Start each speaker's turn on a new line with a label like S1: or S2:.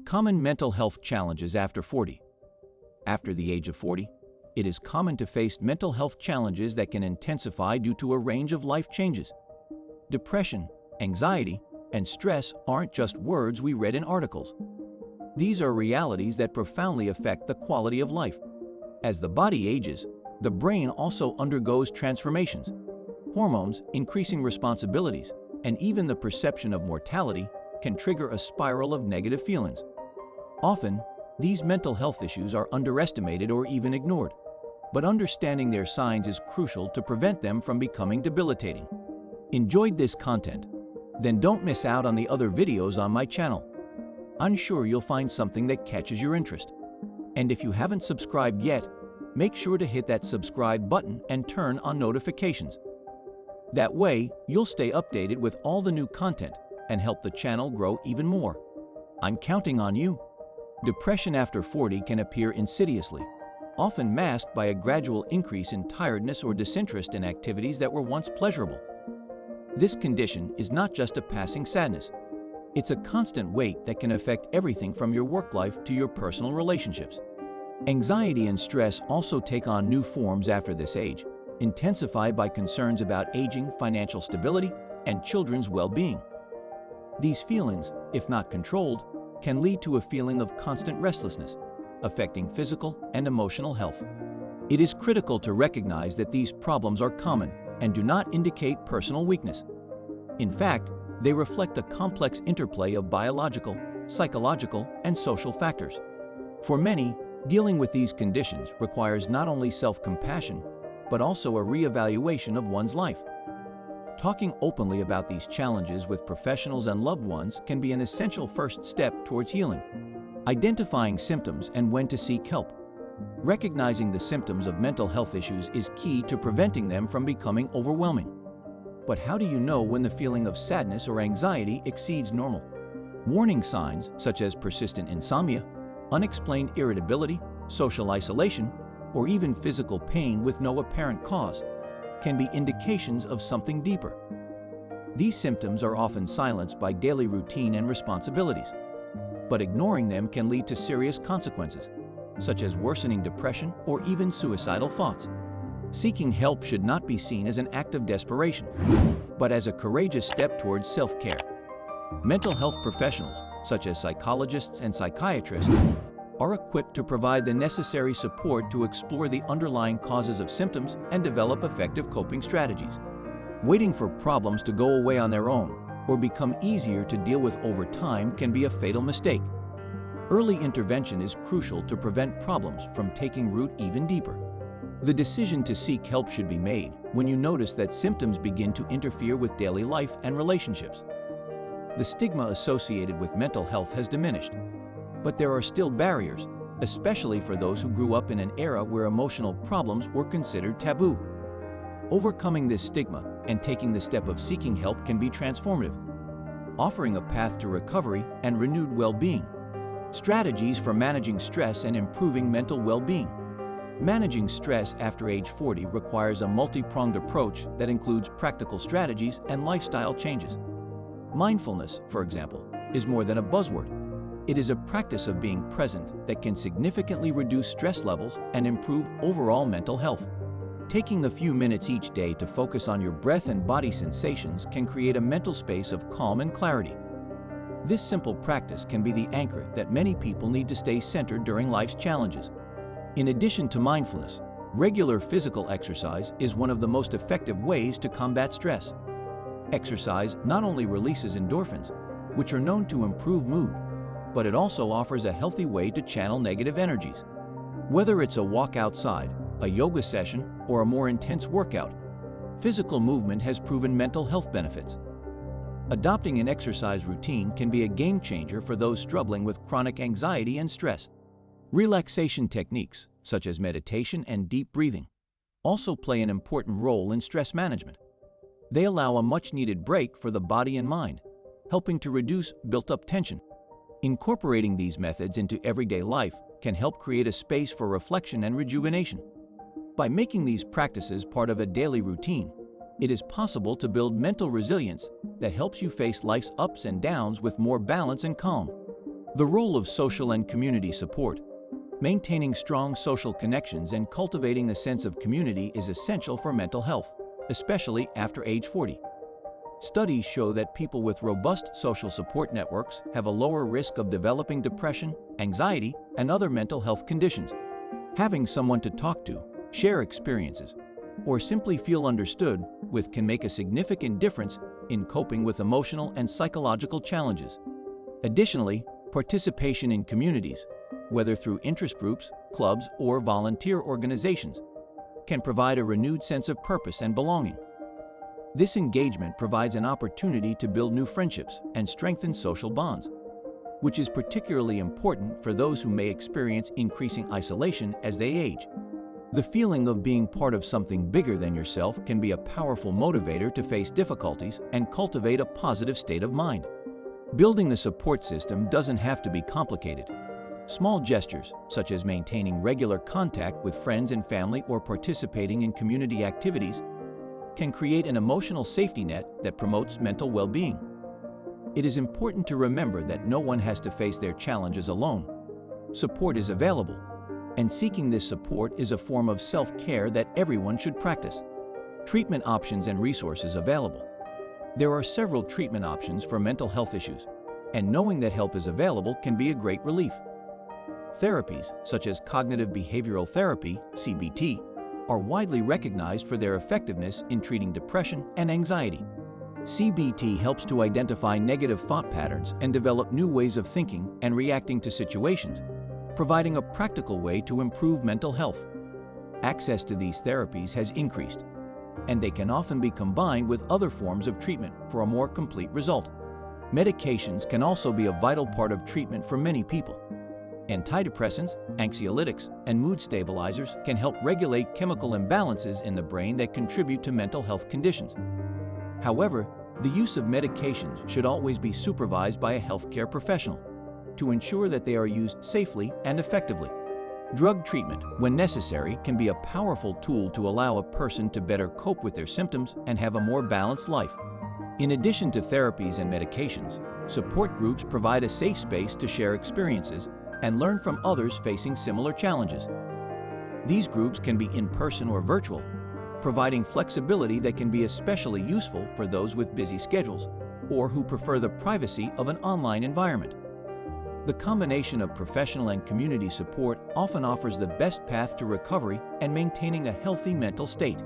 S1: Common mental health challenges after 40. After the age of 40, it is common to face mental health challenges that can intensify due to a range of life changes. Depression, anxiety, and stress aren't just words we read in articles. These are realities that profoundly affect the quality of life. As the body ages, the brain also undergoes transformations. Hormones, increasing responsibilities, and even the perception of mortality can trigger a spiral of negative feelings. Often, these mental health issues are underestimated or even ignored, but understanding their signs is crucial to prevent them from becoming debilitating. Enjoyed this content? Then don't miss out on the other videos on my channel. I'm sure you'll find something that catches your interest. And if you haven't subscribed yet, make sure to hit that subscribe button and turn on notifications. That way, you'll stay updated with all the new content and help the channel grow even more. I'm counting on you. Depression after 40 can appear insidiously, often masked by a gradual increase in tiredness or disinterest in activities that were once pleasurable. This condition is not just a passing sadness. It's a constant weight that can affect everything from your work life to your personal relationships. Anxiety and stress also take on new forms after this age, intensified by concerns about aging, financial stability, and children's well-being. These feelings, if not controlled, can lead to a feeling of constant restlessness, affecting physical and emotional health. It is critical to recognize that these problems are common and do not indicate personal weakness. In fact, they reflect a complex interplay of biological, psychological, and social factors. For many, dealing with these conditions requires not only self-compassion, but also a reevaluation of one's life. Talking openly about these challenges with professionals and loved ones can be an essential first step towards healing. Identifying symptoms and when to seek help. Recognizing the symptoms of mental health issues is key to preventing them from becoming overwhelming. But how do you know when the feeling of sadness or anxiety exceeds normal? Warning signs such as persistent insomnia, unexplained irritability, social isolation, or even physical pain with no apparent cause can be indications of something deeper. These symptoms are often silenced by daily routine and responsibilities, but ignoring them can lead to serious consequences, such as worsening depression or even suicidal thoughts. Seeking help should not be seen as an act of desperation, but as a courageous step towards self-care. Mental health professionals, such as psychologists and psychiatrists, are equipped to provide the necessary support to explore the underlying causes of symptoms and develop effective coping strategies. Waiting for problems to go away on their own or become easier to deal with over time can be a fatal mistake. Early intervention is crucial to prevent problems from taking root even deeper. The decision to seek help should be made when you notice that symptoms begin to interfere with daily life and relationships. The stigma associated with mental health has diminished, but there are still barriers, especially for those who grew up in an era where emotional problems were considered taboo. Overcoming this stigma and taking the step of seeking help can be transformative, offering a path to recovery and renewed well-being. Strategies for managing stress and improving mental well-being. Managing stress after age 40 requires a multi-pronged approach that includes practical strategies and lifestyle changes. Mindfulness, for example, is more than a buzzword. It is a practice of being present that can significantly reduce stress levels and improve overall mental health. Taking a few minutes each day to focus on your breath and body sensations can create a mental space of calm and clarity. This simple practice can be the anchor that many people need to stay centered during life's challenges. In addition to mindfulness, regular physical exercise is one of the most effective ways to combat stress. Exercise not only releases endorphins, which are known to improve mood, but it also offers a healthy way to channel negative energies. Whether it's a walk outside, a yoga session, or a more intense workout, physical movement has proven mental health benefits. Adopting an exercise routine can be a game changer for those struggling with chronic anxiety and stress. Relaxation techniques, such as meditation and deep breathing, also play an important role in stress management. They allow a much-needed break for the body and mind, helping to reduce built-up tension. Incorporating these methods into everyday life can help create a space for reflection and rejuvenation. By making these practices part of a daily routine, it is possible to build mental resilience that helps you face life's ups and downs with more balance and calm. The role of social and community support. Maintaining strong social connections and cultivating a sense of community is essential for mental health, especially after age 40. Studies show that people with robust social support networks have a lower risk of developing depression, anxiety, and other mental health conditions. Having someone to talk to, share experiences, or simply feel understood with can make a significant difference in coping with emotional and psychological challenges. Additionally, participation in communities, whether through interest groups, clubs, or volunteer organizations, can provide a renewed sense of purpose and belonging. This engagement provides an opportunity to build new friendships and strengthen social bonds, which is particularly important for those who may experience increasing isolation as they age. The feeling of being part of something bigger than yourself can be a powerful motivator to face difficulties and cultivate a positive state of mind. Building the support system doesn't have to be complicated. Small gestures, such as maintaining regular contact with friends and family or participating in community activities, can create an emotional safety net that promotes mental well-being. It is important to remember that no one has to face their challenges alone. Support is available, and seeking this support is a form of self-care that everyone should practice. Treatment options and resources available. There are several treatment options for mental health issues, and knowing that help is available can be a great relief. Therapies, such as cognitive behavioral therapy, CBT, are widely recognized for their effectiveness in treating depression and anxiety. CBT helps to identify negative thought patterns and develop new ways of thinking and reacting to situations, providing a practical way to improve mental health. Access to these therapies has increased, and they can often be combined with other forms of treatment for a more complete result. Medications can also be a vital part of treatment for many people. Antidepressants, anxiolytics, and mood stabilizers can help regulate chemical imbalances in the brain that contribute to mental health conditions. However, the use of medications should always be supervised by a healthcare professional to ensure that they are used safely and effectively. Drug treatment, when necessary, can be a powerful tool to allow a person to better cope with their symptoms and have a more balanced life. In addition to therapies and medications, support groups provide a safe space to share experiences and learn from others facing similar challenges. These groups can be in person or virtual, providing flexibility that can be especially useful for those with busy schedules or who prefer the privacy of an online environment. The combination of professional and community support often offers the best path to recovery and maintaining a healthy mental state.